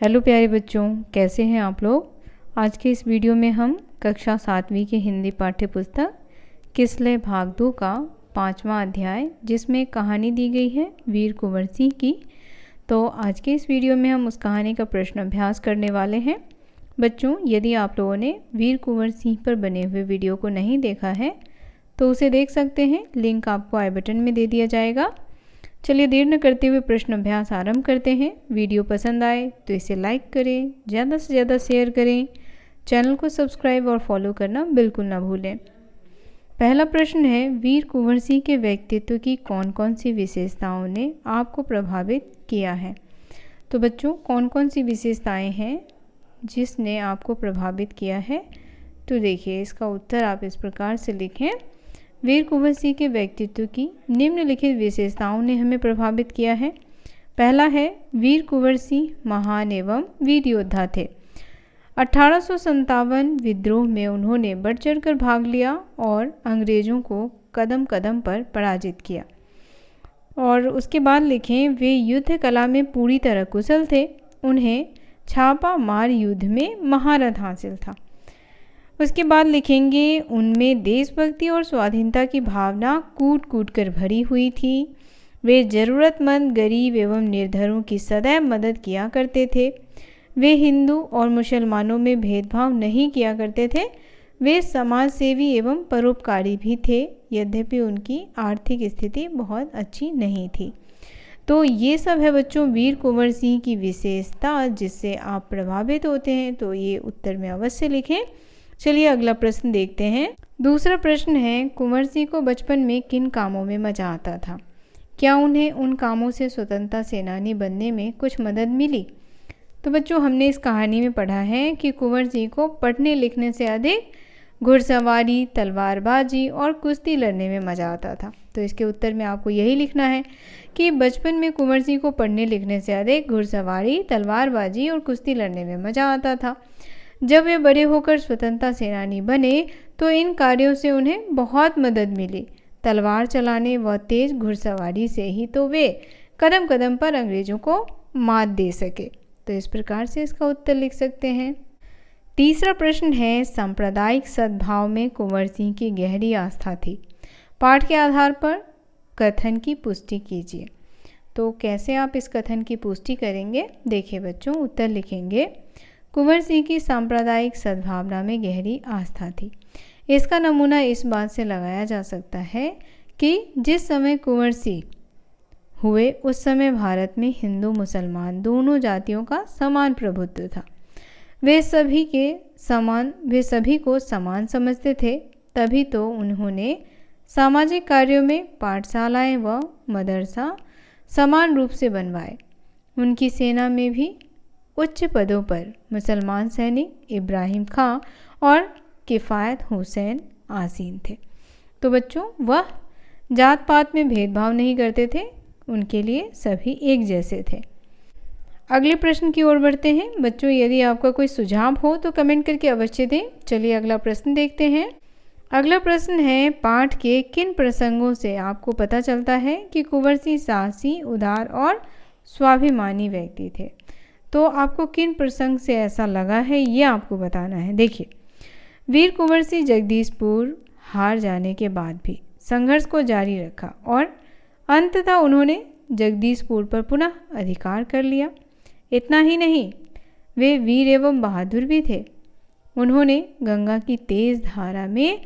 Hello प्यारे बच्चों, कैसे हैं आप लोग। आज के इस वीडियो में हम कक्षा 7वीं की हिंदी पाठ्य पुस्तक किसलय भाग 2 का 5वां अध्याय, जिसमें कहानी दी गई है वीर कुंवर सिंह की। तो आज के इस वीडियो में हम उस कहानी का प्रश्न अभ्यास करने वाले हैं। बच्चों, यदि आप लोगों ने वीर कुंवर सिंह पर बने हुए वीडियो को नहीं देखा है तो उसे देख सकते हैं, लिंक आपको आई बटन में दे दिया जाएगा। चलिए देर न करते हुए प्रश्न अभ्यास आरंभ करते हैं। वीडियो पसंद आए तो इसे लाइक करें, ज़्यादा से ज़्यादा शेयर करें, चैनल को सब्सक्राइब और फॉलो करना बिल्कुल ना भूलें। पहला प्रश्न है, वीर कुंवर सिंह के व्यक्तित्व की कौन कौन सी विशेषताओं ने आपको प्रभावित किया है। तो बच्चों, कौन कौन सी विशेषताएं हैं जिसने आपको प्रभावित किया है। तो देखिए, इसका उत्तर आप इस प्रकार से लिखें। वीर कुंवर सिंह के व्यक्तित्व की निम्नलिखित विशेषताओं ने हमें प्रभावित किया है। पहला है, वीर कुंवर सिंह महान एवं वीर योद्धा थे। 1857 विद्रोह में उन्होंने बढ़ चढ़कर भाग लिया और अंग्रेजों को कदम कदम पर पराजित किया। और उसके बाद लिखें, वे युद्ध कला में पूरी तरह कुशल थे। उन्हें छापा मार युद्ध में महारथ हासिल था। उसके बाद लिखेंगे, उनमें देशभक्ति और स्वाधीनता की भावना कूट कूट कर भरी हुई थी। वे ज़रूरतमंद, गरीब एवं निर्धनों की सदैव मदद किया करते थे। वे हिंदू और मुसलमानों में भेदभाव नहीं किया करते थे। वे समाज सेवी एवं परोपकारी भी थे, यद्यपि उनकी आर्थिक स्थिति बहुत अच्छी नहीं थी। तो ये सब है बच्चों वीर कुंवर सिंह की विशेषता जिससे आप प्रभावित होते हैं। तो ये उत्तर में अवश्य लिखें। चलिए अगला प्रश्न देखते हैं। दूसरा प्रश्न है, कुंवर सिंह को बचपन में किन कामों में मजा आता था। क्या उन्हें उन कामों से स्वतंत्रता सेनानी बनने में कुछ मदद मिली। तो बच्चों, हमने इस कहानी में पढ़ा है कि कुंवर सिंह को पढ़ने लिखने से अधिक घुड़सवारी, तलवारबाजी और कुश्ती लड़ने में मज़ा आता था। तो इसके उत्तर में आपको यही लिखना है कि बचपन में कुंवर सिंह को पढ़ने लिखने से अधिक घुड़सवारी, तलवारबाजी और कुश्ती लड़ने में मज़ा आता था। जब वे बड़े होकर स्वतंत्रता सेनानी बने तो इन कार्यों से उन्हें बहुत मदद मिली। तलवार चलाने व तेज घुड़सवारी से ही तो वे कदम कदम पर अंग्रेजों को मात दे सके। तो इस प्रकार से इसका उत्तर लिख सकते हैं। तीसरा प्रश्न है, सांप्रदायिक सद्भाव में कुंवर सिंह की गहरी आस्था थी। पाठ के आधार पर कथन की पुष्टि कीजिए। तो कैसे आप इस कथन की पुष्टि करेंगे। देखिए बच्चों, उत्तर लिखेंगे, कुंवर सिंह की सांप्रदायिक सद्भावना में गहरी आस्था थी। इसका नमूना इस बात से लगाया जा सकता है कि जिस समय कुंवर सिंह हुए उस समय भारत में हिंदू मुसलमान दोनों जातियों का समान प्रभुत्व था। वे सभी को समान समझते थे। तभी तो उन्होंने सामाजिक कार्यों में पाठशालाएं व मदरसा समान रूप से बनवाए। उनकी सेना में भी उच्च पदों पर मुसलमान सैनिक इब्राहिम खां और किफ़ायत हुसैन आसीन थे। तो बच्चों, वह जात पात में भेदभाव नहीं करते थे, उनके लिए सभी एक जैसे थे। अगले प्रश्न की ओर बढ़ते हैं। बच्चों, यदि आपका कोई सुझाव हो तो कमेंट करके अवश्य दें। चलिए अगला प्रश्न देखते हैं। अगला प्रश्न है, पाठ के किन प्रसंगों से आपको पता चलता है कि कुंवर सिंह साहसी, उदार और स्वाभिमानी व्यक्ति थे। तो आपको किन प्रसंग से ऐसा लगा है ये आपको बताना है। देखिए, वीर कुंवर सिंह जगदीशपुर हार जाने के बाद भी संघर्ष को जारी रखा और अंततः उन्होंने जगदीशपुर पर पुनः अधिकार कर लिया। इतना ही नहीं, वे वीर एवं बहादुर भी थे। उन्होंने गंगा की तेज धारा में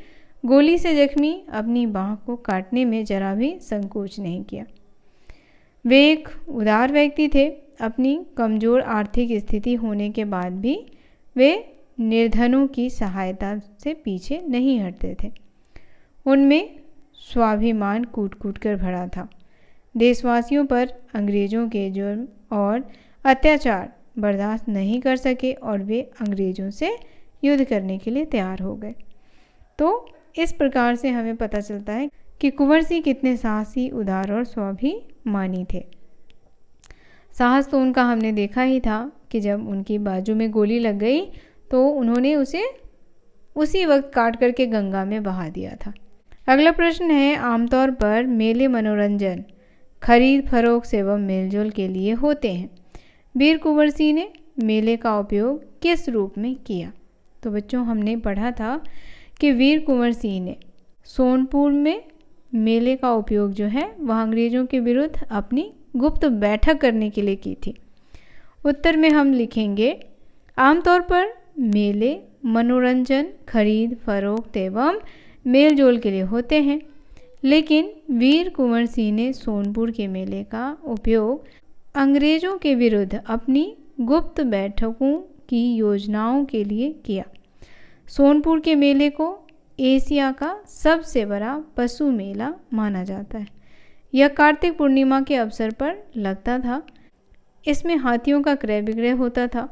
गोली से जख्मी अपनी बाह को काटने में जरा भी संकोच नहीं किया। वे एक उदार व्यक्ति थे। अपनी कमज़ोर आर्थिक स्थिति होने के बाद भी वे निर्धनों की सहायता से पीछे नहीं हटते थे। उनमें स्वाभिमान कूट कूट कर भरा था। देशवासियों पर अंग्रेज़ों के जुर्म और अत्याचार बर्दाश्त नहीं कर सके और वे अंग्रेज़ों से युद्ध करने के लिए तैयार हो गए। तो इस प्रकार से हमें पता चलता है कि कुंवर सिंह कितने साहसी, उदार और स्वाभिमानी थे। साहस तो उनका हमने देखा ही था कि जब उनकी बाजू में गोली लग गई तो उन्होंने उसे उसी वक्त काट करके गंगा में बहा दिया था। अगला प्रश्न है, आमतौर पर मेले मनोरंजन, खरीद फरोख्त एवं मेलजोल के लिए होते हैं। वीर कुंवर सिंह ने मेले का उपयोग किस रूप में किया? तो बच्चों हमने पढ़ा था कि वीर कुंवर सिंह ने सोनपुर में मेले का उपयोग जो है वह अंग्रेज़ों के विरुद्ध अपनी गुप्त बैठक करने के लिए की थी। उत्तर में हम लिखेंगे आमतौर पर मेले मनोरंजन, खरीद फरोख्त एवं मेल जोल के लिए होते हैं, लेकिन वीर कुंवर सिंह ने सोनपुर के मेले का उपयोग अंग्रेज़ों के विरुद्ध अपनी गुप्त बैठकों की योजनाओं के लिए किया। सोनपुर के मेले को एशिया का सबसे बड़ा पशु मेला माना जाता है। यह कार्तिक पूर्णिमा के अवसर पर लगता था। इसमें हाथियों का क्रय विक्रय होता था।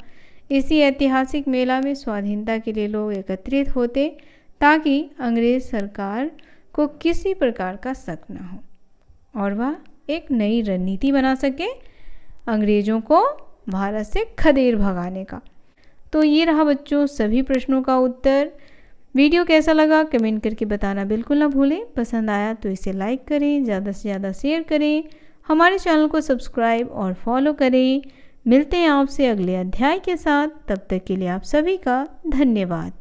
इसी ऐतिहासिक मेला में स्वाधीनता के लिए लोग एकत्रित होते ताकि अंग्रेज सरकार को किसी प्रकार का शक न हो और वह एक नई रणनीति बना सके अंग्रेज़ों को भारत से खदेड़ भगाने का। तो ये रहा बच्चों सभी प्रश्नों का उत्तर। वीडियो कैसा लगा कमेंट करके बताना बिल्कुल ना भूलें। पसंद आया तो इसे लाइक करें, ज़्यादा से ज़्यादा शेयर करें, हमारे चैनल को सब्सक्राइब और फॉलो करें। मिलते हैं आपसे अगले अध्याय के साथ। तब तक के लिए आप सभी का धन्यवाद।